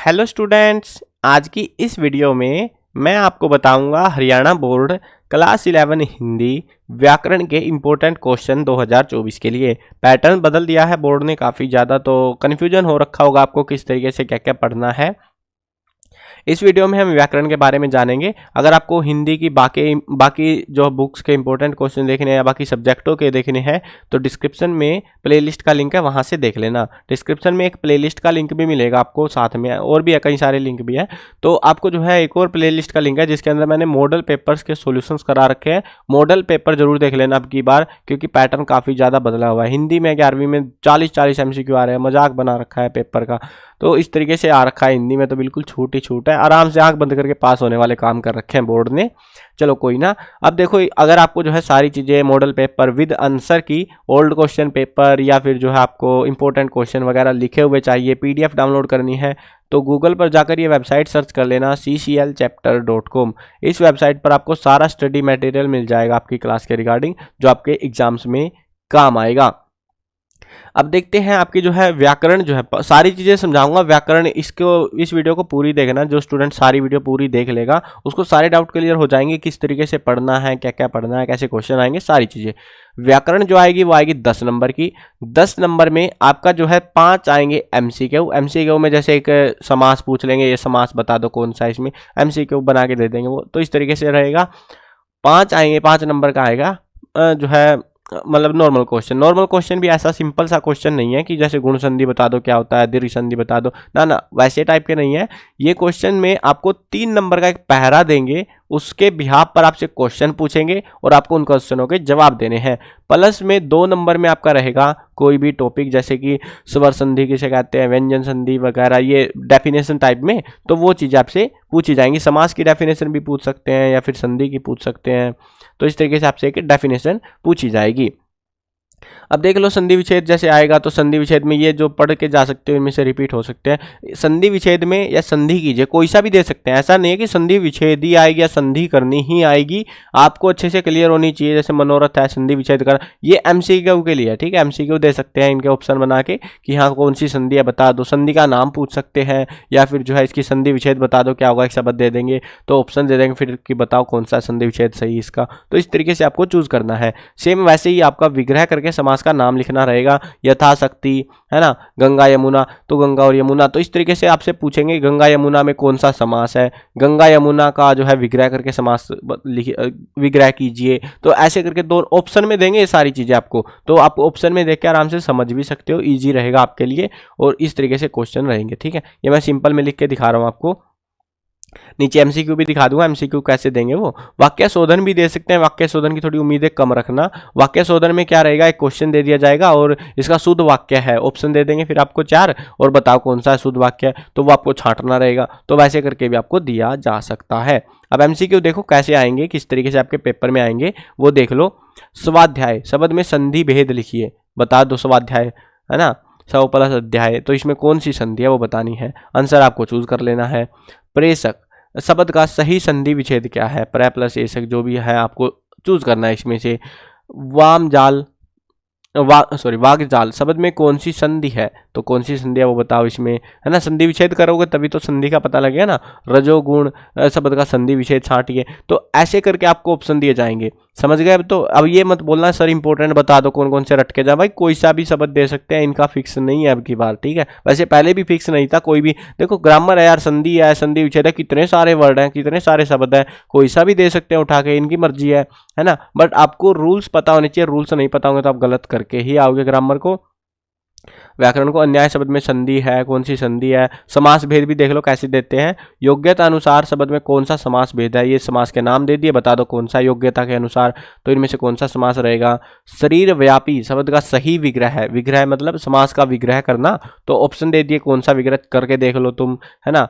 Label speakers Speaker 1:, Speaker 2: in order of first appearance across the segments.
Speaker 1: Hello students, आज की इस वीडियो में मैं आपको बताऊंगा हरियाणा बोर्ड क्लास 11 हिंदी व्याकरण के इम्पोर्टेंट क्वेश्चन 2024 के लिए। पैटर्न बदल दिया है बोर्ड ने काफ़ी ज़्यादा, तो कन्फ्यूजन हो रखा होगा आपको किस तरीके से क्या क्या पढ़ना है। इस वीडियो में हम व्याकरण के बारे में जानेंगे। अगर आपको हिंदी की बाकी जो बुक्स के इंपॉर्टेंट क्वेश्चन देखने हैं या बाकी सब्जेक्टों के देखने हैं तो डिस्क्रिप्शन में प्लेलिस्ट का लिंक है, वहां से देख लेना। डिस्क्रिप्शन में एक प्लेलिस्ट का लिंक भी मिलेगा आपको, साथ में और भी कई सारे लिंक भी है। तो आपको जो है एक और प्लेलिस्ट का लिंक है जिसके अंदर मैंने मॉडल पेपर्स के सॉल्यूशंस करा रखे हैं। मॉडल पेपर जरूर देख लेना अब की बार, क्योंकि पैटर्न काफ़ी ज़्यादा बदला हुआ है। हिंदी में 11वीं में 40 MCQ आ रहे हैं, मजाक बना रखा है पेपर का। तो इस तरीके से आ रखा है, हिंदी में तो बिल्कुल छूट ही छूट है। आराम से आंख बंद करके पास होने वाले काम कर रखे हैं बोर्ड ने। चलो कोई ना। अब देखो, अगर आपको जो है सारी चीज़ें मॉडल पेपर विद आंसर की, ओल्ड क्वेश्चन पेपर या फिर जो है आपको इंपॉर्टेंट क्वेश्चन वगैरह लिखे हुए चाहिए, PDF डाउनलोड करनी है, तो गूगल पर जाकर ये वेबसाइट सर्च कर लेना cclchapter.com। इस वेबसाइट पर आपको सारा स्टडी मटेरियल मिल जाएगा आपकी क्लास के रिगार्डिंग, जो आपके एग्जाम्स में काम आएगा। अब देखते हैं आपकी जो है व्याकरण, जो है सारी चीज़ें समझाऊंगा व्याकरण। इस वीडियो को पूरी देखना। जो स्टूडेंट सारी वीडियो पूरी देख लेगा उसको सारे डाउट क्लियर हो जाएंगे, किस तरीके से पढ़ना है, क्या क्या पढ़ना है, कैसे क्वेश्चन आएंगे, सारी चीज़ें। व्याकरण जो आएगी वो आएगी 10 नंबर की। 10 नंबर में आपका जो है 5 आएंगे MCQ में। जैसे एक समास पूछ लेंगे, ये समास बता दो कौन सा, इसमें MCQ बना के दे देंगे वो। तो इस तरीके से रहेगा। 5 आएंगे, 5 नंबर का आएगा जो है मतलब नॉर्मल क्वेश्चन। नॉर्मल क्वेश्चन भी ऐसा सिंपल सा क्वेश्चन नहीं है कि जैसे गुण संधि बता दो क्या होता है, दीर्घ संधि बता दो, ना वैसे टाइप के नहीं है। ये क्वेश्चन में आपको 3 नंबर का एक पहरा देंगे, उसके बिहाफ पर आपसे क्वेश्चन पूछेंगे और आपको उन क्वेश्चनों के जवाब देने हैं। प्लस में 2 नंबर में आपका रहेगा कोई भी टॉपिक, जैसे कि स्वर संधि किसे कहते हैं, व्यंजन संधि वगैरह, ये डेफिनेशन टाइप में, तो वो चीज़ आपसे पूछी जाएंगी। समास की डेफिनेशन भी पूछ सकते हैं या फिर संधि की पूछ सकते हैं। तो इस तरीके से आपसे एक डेफिनेशन पूछी जाएगी। अब देख लो, संधि विच्छेद जैसे आएगा तो संधि विच्छेद में ये जो पढ़ के जा सकते हो इनमें से रिपीट हो सकते हैं। संधि विच्छेद में या संधि कीजिए, कोई सा भी दे सकते हैं। ऐसा नहीं है कि संधि विच्छेद ही आएगी या संधि करनी ही आएगी, आपको अच्छे से क्लियर होनी चाहिए। जैसे मनोरथ है, संधि विच्छेद कर, ये MCQ के लिए, ठीक है। MCQ दे सकते हैं इनके ऑप्शन बना के कि हाँ कौन सी संधि है बता दो। संधि का नाम पूछ सकते हैं या फिर जो है इसकी संधि विच्छेद बता दो क्या होगा, एक शब्द दे देंगे तो ऑप्शन दे देंगे फिर कि बताओ कौन सा संधि विच्छेद सही इसका। तो इस तरीके से आपको चूज करना है। सेम वैसे ही आपका विग्रह करके समास का नाम लिखना रहेगा। यथाशक्ति, है ना। गंगा यमुना, तो गंगा और यमुना, तो इस तरीके से आपसे पूछेंगे गंगा यमुना में कौन सा समास है, गंगा यमुना का जो है विग्रह करके समास विग्रह कीजिए। तो ऐसे करके 2 ऑप्शन में देंगे ये सारी चीजें आपको, तो आप ऑप्शन में देख के आराम से समझ भी सकते हो, ईजी रहेगा आपके लिए। और इस तरीके से क्वेश्चन रहेंगे, ठीक है। ये मैं सिंपल में लिख के दिखा रहा हूँ आपको। नीचे MCQ भी दिखा दूंगा, MCQ कैसे देंगे वो। वाक्य शोधन भी दे सकते हैं। वाक्य शोधन की थोड़ी उम्मीदें कम रखना। वाक्य शोधन में क्या रहेगा, एक क्वेश्चन दे दिया जाएगा और इसका शुद्ध वाक्य है, ऑप्शन दे देंगे फिर आपको 4 और बताओ कौन सा शुद्ध वाक्य है, तो वो आपको छांटना रहेगा। तो वैसे करके भी आपको दिया जा सकता है। अब MCQ देखो कैसे आएंगे, किस तरीके से आपके पेपर में आएंगे वो देख लो। स्वाध्याय शब्द में संधि भेद लिखिए, बता दो स्वाध्याय, है ना, 100 प्लस अध्याय, तो इसमें कौन सी संधि है वो बतानी है। आंसर आपको चूज कर लेना है। प्रेषक शब्द का सही संधि विच्छेद क्या है, प्र प्लस एषक जो भी है आपको चूज करना है इसमें से। वागजाल शब्द में कौन सी संधि है, तो कौन सी संधि है वो बताओ इसमें, है ना। संधि विच्छेद करोगे तभी तो संधि का पता लगेगा ना। रजोगुण शब्द का संधि विच्छेद छांटिए। तो ऐसे करके आपको ऑप्शन दिए जाएंगे, समझ गए। तो अब ये मत बोलना सर इंपॉर्टेंट बता दो कौन कौन से रट के जा, भाई कोई सा भी शब्द दे सकते हैं, इनका फिक्स नहीं है अब की बार, ठीक है। वैसे पहले भी फिक्स नहीं था कोई भी। देखो ग्रामर है यार, संधि है, संधि विच्छेद है, कितने सारे वर्ड हैं, कितने सारे शब्द हैं, कोई सा भी दे सकते हैं उठा के, इनकी मर्जी है ना। बट आपको रूल्स पता होने चाहिए। रूल्स नहीं पता होंगे तो आप गलत करके ही आओगे ग्रामर को। व्याकरण को अन्याय शब्द में संधि है, कौन सी संधि है। समास भेद भी देख लो कैसे देते हैं। योग्यता अनुसार शब्द में कौन सा समास भेद है, ये समास के नाम दे दिए, बता दो कौन सा योग्यता के अनुसार, तो इनमें से कौन सा समास रहेगा। शरीर व्यापी शब्द का सही विग्रह है, विग्रह मतलब समास का विग्रह करना, तो ऑप्शन दे दिए कौन सा विग्रह करके देख लो तुम, है ना।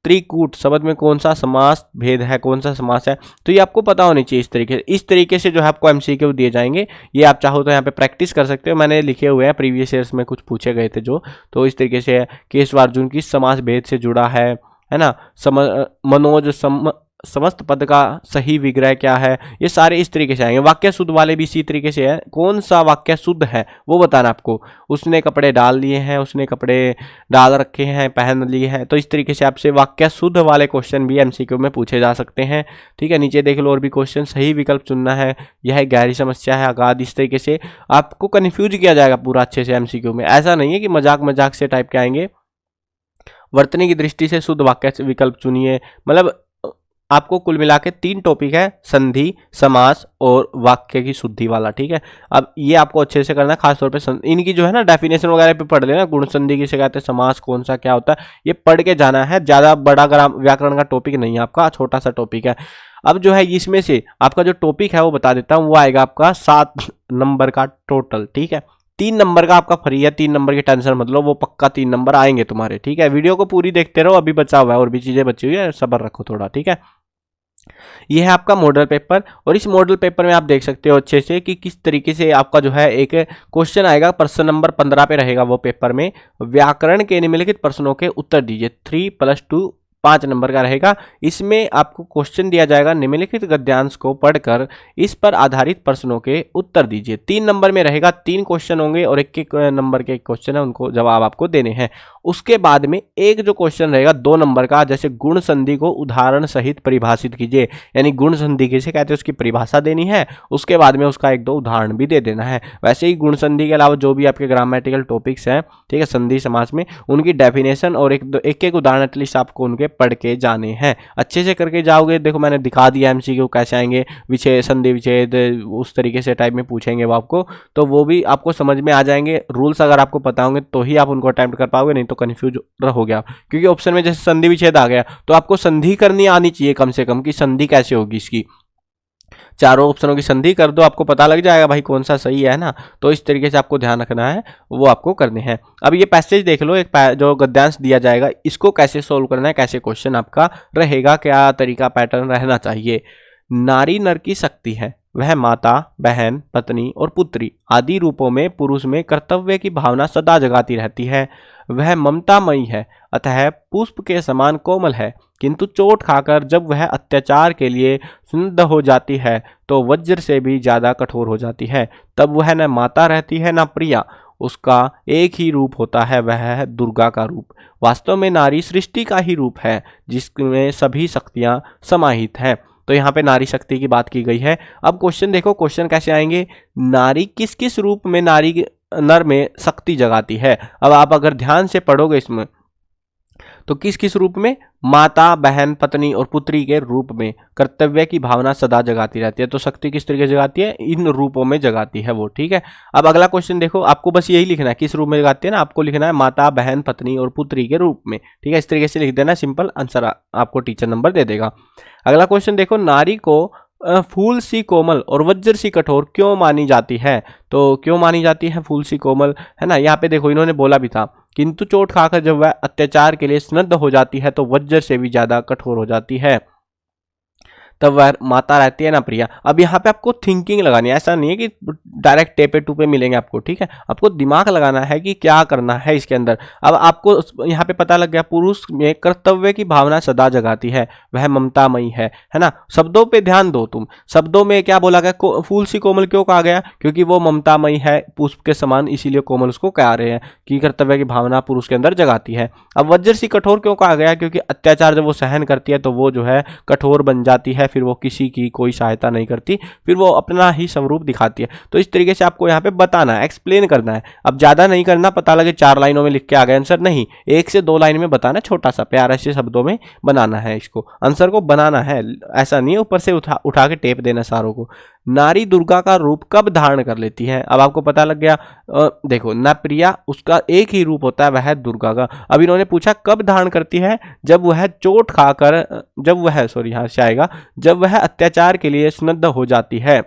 Speaker 1: त्रिकूट शब्द में कौन सा समास भेद है, कौन सा समास है, तो ये आपको पता होनी चाहिए। इस तरीके से जो है आपको MCQ दिए जाएंगे। ये आप चाहो तो यहाँ पे प्रैक्टिस कर सकते हो, मैंने लिखे हुए हैं, प्रीवियस ईयर्स में कुछ पूछे गए थे जो। तो इस तरीके से केशव अर्जुन किस समास भेद से जुड़ा है ना। समस्त पद का सही विग्रह क्या है, ये सारे इस तरीके से आएंगे। वाक्य शुद्ध वाले भी इसी तरीके से है, कौन सा वाक्य शुद्ध है वो बताना आपको। उसने कपड़े डाल लिए हैं, उसने कपड़े डाल रखे हैं, पहन लिए हैं। तो इस तरीके से आपसे वाक्य शुद्ध वाले क्वेश्चन भी एमसीक्यू में पूछे जा सकते हैं। ठीक है, नीचे देख लो और भी क्वेश्चन। सही विकल्प चुनना है, यह गहरी समस्या है, अगाध। इस तरीके से आपको कंफ्यूज किया जाएगा पूरा अच्छे से एमसीक्यू में। ऐसा नहीं है कि मजाक मजाक से टाइप के आएंगे। वर्तनी की दृष्टि से शुद्ध वाक्य विकल्प चुनिए। मतलब आपको कुल मिला के 3 टॉपिक है, संधि, समास और वाक्य की शुद्धि वाला। ठीक है, अब ये आपको अच्छे से करना है, खासतौर पे इनकी जो है ना डेफिनेशन वगैरह पे पढ़ लेना। गुण संधि किसे कहते हैं, समास कौन सा क्या होता है, ये पढ़ के जाना है। ज्यादा बड़ा व्याकरण का टॉपिक नहीं है आपका, छोटा सा टॉपिक है। अब जो है इसमें से आपका जो टॉपिक है वो बता देता हूँ, वो आएगा आपका 7 नंबर का टोटल। ठीक है, 3 नंबर का आपका फ्री है, 3 नंबर की टेंशन मत लो, वो पक्का 3 नंबर आएंगे तुम्हारे। ठीक है, वीडियो को पूरी देखते रहो, अभी बचा हुआ है और भी चीजें बची हुई है, सब्र रखो थोड़ा। ठीक है, यह है आपका मॉडल पेपर। और इस मॉडल पेपर में आप देख सकते हो अच्छे से कि किस तरीके से आपका जो है एक क्वेश्चन आएगा, प्रश्न नंबर 15 पे रहेगा वो पेपर में। व्याकरण के निम्नलिखित प्रश्नों के उत्तर दीजिए। 3+2 5 नंबर का रहेगा। इसमें आपको क्वेश्चन दिया जाएगा, निम्नलिखित गद्यांश को पढ़कर इस पर आधारित प्रश्नों के उत्तर दीजिए। 3 नंबर में रहेगा, 3 क्वेश्चन होंगे और एक नंबर के क्वेश्चन है, उनको जवाब आपको देने हैं। उसके बाद में एक जो क्वेश्चन रहेगा 2 नंबर का, जैसे गुण संधि को उदाहरण सहित परिभाषित कीजिए। यानी गुण संधि किसे कहते हैं उसकी परिभाषा देनी है, उसके बाद में उसका 1-2 उदाहरण भी दे देना है। वैसे ही गुण संधि के अलावा जो भी आपके ग्रामेटिकल टॉपिक्स हैं, ठीक है, संधि समास में, उनकी डेफिनेशन और एक उदाहरण एटलीस्ट आपको उनके पढ़ के जाने हैं। अच्छे से करके जाओगे, देखो मैंने दिखा दिया एमसीक्यू कैसे आएंगे, विच्छेद, संधि विच्छेद, उस तरीके से टाइप में पूछेंगे वो आपको, तो वो भी आपको समझ में आ जाएंगे। रूल्स अगर आपको पता होंगे तो ही आप उनको अटेम्प्ट कर पाओगे, नहीं तो कंफ्यूज रहोगे आप। क्योंकि ऑप्शन में जैसे संधि विच्छेद आ गया तो आपको संधि करनी आनी चाहिए कम से कम, कि संधि कैसे होगी इसकी। चारों ऑप्शनों की संधि कर दो, आपको पता लग जाएगा भाई कौन सा सही है ना। तो इस तरीके से आपको ध्यान रखना है, वो आपको करने हैं। अब ये पैसेज देख लो, एक जो गद्यांश दिया जाएगा, इसको कैसे सोल्व करना है, कैसे क्वेश्चन आपका रहेगा, क्या तरीका पैटर्न रहना चाहिए। नारी नर की शक्ति है, वह माता, बहन, पत्नी और पुत्री आदि रूपों में पुरुष में कर्तव्य की भावना सदा जगाती रहती है। वह ममतामयी है, अतः पुष्प के समान कोमल है, किंतु चोट खाकर जब वह अत्याचार के लिए सुन्न हो जाती है तो वज्र से भी ज्यादा कठोर हो जाती है। तब वह न माता रहती है न प्रिया, उसका एक ही रूप होता है, वह है दुर्गा का रूप। वास्तव में नारी सृष्टि का ही रूप है, जिसमें सभी शक्तियां समाहित हैं। तो यहाँ पे नारी शक्ति की बात की गई है। अब क्वेश्चन देखो, क्वेश्चन कैसे आएंगे, नारी किस किस रूप में नारी नर में शक्ति जगाती है। अब आप अगर ध्यान से पढ़ोगे इसमें तो किस किस रूप में, माता, बहन, पत्नी और पुत्री के रूप में कर्तव्य की भावना सदा जगाती रहती है। तो शक्ति किस तरीके से जगाती है, इन रूपों में जगाती है वो। ठीक है, अब अगला क्वेश्चन देखो, आपको बस यही लिखना है किस रूप में जगाती है ना, आपको लिखना है माता, बहन, पत्नी और पुत्री के रूप में। ठीक है, इस तरीके से लिख देना, सिंपल आंसर आपको टीचर नंबर दे देगा। अगला क्वेश्चन देखो, नारी को फूल सी कोमल और वज्र सी कठोर क्यों मानी जाती है। तो क्यों मानी जाती है फूल सी कोमल, है ना। यहाँ पे देखो इन्होंने बोला भी था, किंतु चोट खाकर जब वह अत्याचार के लिए स्निग्ध हो जाती है तो वज्र से भी ज्यादा कठोर हो जाती है, तब वह माता रहती है ना प्रिया। अब यहाँ पे आपको थिंकिंग लगानी है, ऐसा नहीं है कि डायरेक्ट टेपे टूपे मिलेंगे आपको। ठीक है, आपको दिमाग लगाना है कि क्या करना है इसके अंदर। अब आपको यहाँ पे पता लग गया, पुरुष में कर्तव्य की भावना सदा जगाती है, वह ममतामयी है ना। शब्दों पे ध्यान दो तुम, शब्दों में क्या बोला गया, फूल सी कोमल क्यों कहा गया, क्योंकि वो ममतामयी है, पुष्प के समान, इसीलिए कोमल उसको कह रहे हैं कि कर्तव्य की भावना पुरुष के अंदर जगाती है। अब वज्र सी कठोर क्यों कहा गया, क्योंकि अत्याचार जब वो सहन करती है तो वो जो है कठोर बन जाती है, फिर वो किसी की कोई सहायता नहीं करती, फिर वो अपना ही स्वरूप दिखाती है। तो इस तरीके से आपको यहाँ पे बताना है, एक्सप्लेन करना है। अब ज्यादा नहीं करना, पता लगे 4 लाइनों में लिख के आ गए आंसर, नहीं, 1 से 2 लाइन में बताना, छोटा सा प्यारा से शब्दों में बनाना है, इसको आंसर को बनाना है। ऐसा नहीं है ऊपर से उठा के टेप देना सारों को। नारी दुर्गा का रूप कब धारण कर लेती है, अब आपको पता लग गया। देखो, न प्रिया, उसका एक ही रूप होता है, वह है दुर्गा का। अब इन्होंने पूछा कब धारण करती है, जब वह चोट खाकर, जब वह, सॉरी यहाँ से आएगा, जब वह अत्याचार के लिए स्निग्ध हो जाती है।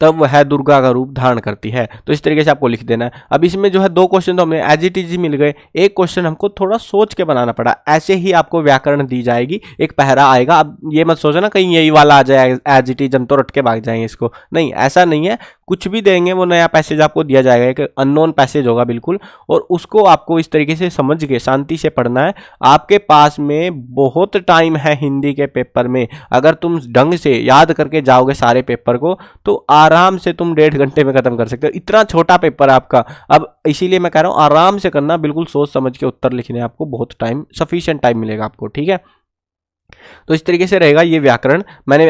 Speaker 1: तब वह दुर्गा का रूप धारण करती है। तो इस तरीके से आपको लिख देना है। अब इसमें जो है 2 क्वेश्चन तो हमें एज इट इज ही मिल गए, एक क्वेश्चन हमको थोड़ा सोच के बनाना पड़ा। ऐसे ही आपको व्याकरण दी जाएगी, एक पहरा आएगा। अब ये मत सोचो ना कहीं यही वाला आ जाए एज इट इज, हम तो रट के भाग जाएंगे इसको, नहीं ऐसा नहीं है। कुछ भी देंगे वो नया पैसेज आपको दिया जाएगा, एक अननोन पैसेज होगा बिल्कुल, और उसको आपको इस तरीके से समझ के शांति से पढ़ना है। आपके पास में बहुत टाइम है हिंदी के पेपर में, अगर तुम ढंग से याद करके जाओगे सारे पेपर को तो आराम से तुम 1.5 घंटे में खत्म कर सकते हो। इतना छोटा पेपर है आपका। अब इसीलिए मैं कह रहा हूं आराम से करना, बिल्कुल सोच समझ के उत्तर लिखने, आपको बहुत टाइम, सफिशिएंट टाइम मिलेगा आपको, ठीक है। तो इस तरीके से रहेगा ये व्याकरण। मैंने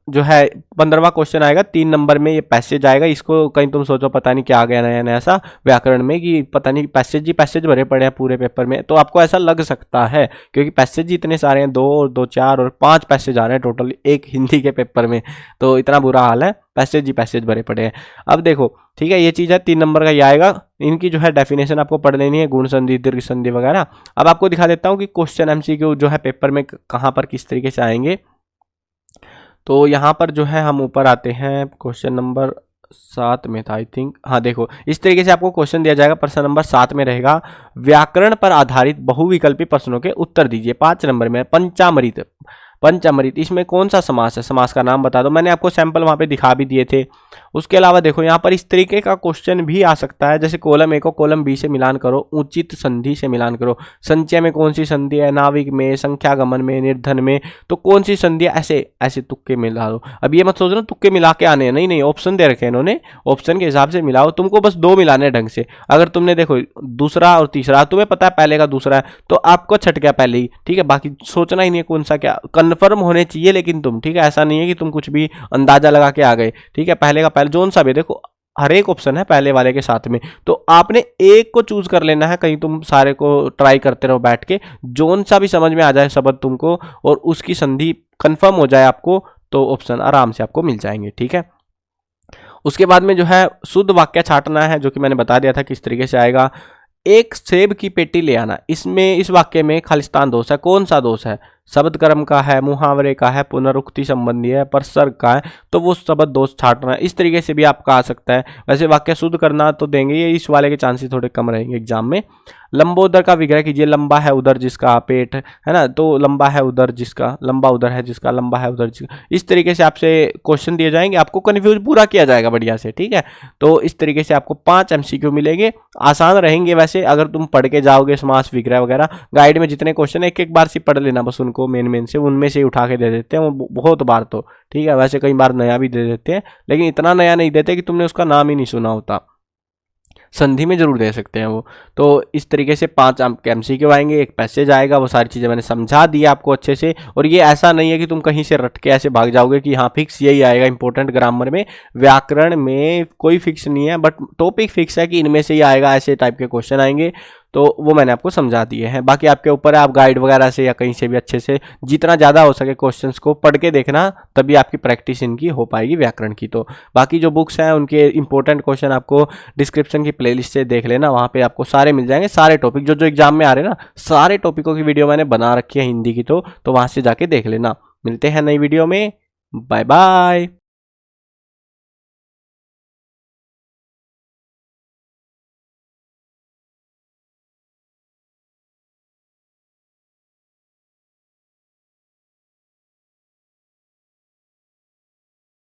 Speaker 1: जो है 15वां क्वेश्चन आएगा 3 नंबर में, ये पैसेज आएगा। इसको कहीं तुम सोचो पता नहीं क्या आ गया नया नया सा व्याकरण में कि पता नहीं पैसेज ही पैसेज भरे पड़े हैं पूरे पेपर में, तो आपको ऐसा लग सकता है क्योंकि पैसेज ही इतने सारे हैं, 2 और 2 4 और 5 पैसेज आ रहे हैं टोटल एक हिंदी के पेपर में। तो इतना बुरा हाल है, पैसेज ही पैसेज भरे पड़े हैं। अब देखो ठीक है, ये चीज़ है 3 नंबर का ये आएगा। इनकी जो है डेफिनेशन आपको पढ़ लेनी है, गुण संधि, दीर्घ संधि वगैरह। अब आपको दिखा देता हूँ कि क्वेश्चन एमसीक्यू जो है पेपर में कहाँ पर किस तरीके से आएंगे। तो यहाँ पर जो है हम ऊपर आते हैं, क्वेश्चन नंबर 7 में था आई थिंक, हाँ देखो इस तरीके से आपको क्वेश्चन दिया जाएगा। प्रश्न नंबर 7 में रहेगा व्याकरण पर आधारित बहुविकल्पी प्रश्नों के उत्तर दीजिए। 5 नंबर में पंचामृत, पंचामृत इसमें कौन सा समास है, समास का नाम बता दो। मैंने आपको सैंपल वहां पे दिखा भी दिए थे। उसके अलावा देखो यहाँ पर इस तरीके का क्वेश्चन भी आ सकता है, जैसे कॉलम ए को कॉलम बी से मिलान करो, उचित संधि से मिलान करो। संचय में कौन सी संधि है, नाविक में, संख्यागमन में, निर्धन में, तो कौन सी संधि है, ऐसे ऐसे तुक्के मिला दो। अब ये मत सोचना तुक्के मिला के आने हैं, नहीं नहीं, ऑप्शन दे रखे हैं इन्होंने, ऑप्शन के हिसाब से मिलाओ। तुमको बस 2 मिलाने ढंग से। अगर तुमने देखो दूसरा और तीसरा तुम्हें पता है पहले का दूसरा है तो आपको छट गया पहले ही, ठीक है। बाकी सोचना ही नहीं है कौन सा क्या, कन्फर्म होने चाहिए लेकिन तुम, ठीक है। ऐसा नहीं है कि तुम कुछ भी अंदाजा लगा के आ गए, ठीक है। पहले का पहले जोन सा भी देखो, हर एक ऑप्शन है पहले वाले के साथ में, तो आपने एक को चूज कर लेना है। कहीं तुम सारे को ट्राई करते रहो बैठ के, जोन सा भी समझ में आ जाए शब्द तुमको और उसकी संधि कंफर्म हो जाए आपको, तो ऑप्शन आराम से आपको मिल जाएंगे, ठीक है। उसके बाद में जो है शुद्ध वाक्य छांटना है, जो कि मैंने बता दिया था किस तरीके से आएगा। एक सेब की पेटी ले आना, इसमें इस वाक्य में खालिस्तान दोष है। कौन सा दोष है, शब्द कर्म का है, मुहावरे का है, पुनरुक्ति संबंधी है, परसर्ग का है, तो वो शब्द दोष छांटना है। इस तरीके से भी आपका आ सकता है। वैसे वाक्य शुद्ध करना तो देंगे, ये इस वाले के चांसेस थोड़े कम रहेंगे एग्जाम में। लंबोदर का विग्रह कीजिए, लंबा है उधर जिसका पेट है ना, तो लंबा है उधर जिसका, लंबा उधर है जिसका, लंबा है उधर जिसका। इस तरीके से आपसे क्वेश्चन दिए जाएंगे, आपको कन्फ्यूज पूरा किया जाएगा बढ़िया से, ठीक है। तो इस तरीके से आपको 5 एमसीक्यू मिलेंगे, आसान रहेंगे वैसे अगर तुम पढ़ के जाओगे समास विग्रह वगैरह। गाइड में जितने क्वेश्चन है एक बार से पढ़ लेना बस, उनको मेन से उनमें से उठा के दे देते हैं वो बहुत बार, तो ठीक है। वैसे कई बार नया भी दे देते हैं लेकिन इतना नया नहीं देते कि तुमने उसका नाम ही नहीं सुना होता। संधि में जरूर दे सकते हैं वो। तो इस तरीके से 5 एमसीक्यू आएंगे, एक पैसेज आएगा, वो सारी चीज़ें मैंने समझा दी आपको अच्छे से। और ये ऐसा नहीं है कि तुम कहीं से रट के ऐसे भाग जाओगे कि हाँ फिक्स यही आएगा। इंपॉर्टेंट ग्रामर में, व्याकरण में कोई फिक्स नहीं है, बट टॉपिक फिक्स है कि इनमें से ही आएगा, ऐसे टाइप के क्वेश्चन आएंगे। तो वो मैंने आपको समझा दिए हैं। बाकी आपके ऊपर है, आप गाइड वगैरह से या कहीं से भी अच्छे से जितना ज़्यादा हो सके क्वेश्चंस को पढ़ के देखना, तभी आपकी प्रैक्टिस इनकी हो पाएगी व्याकरण की। तो बाकी जो बुक्स हैं उनके इंपॉर्टेंट क्वेश्चन आपको डिस्क्रिप्शन की प्लेलिस्ट से देख लेना, वहाँ पे आपको सारे मिल जाएंगे। सारे टॉपिक जो एग्जाम में आ रहे हैं ना, सारे टॉपिकों की वीडियो मैंने बना रखी है हिंदी की, तो वहाँ से जाके देख लेना। मिलते हैं नई वीडियो में, बाय बाय।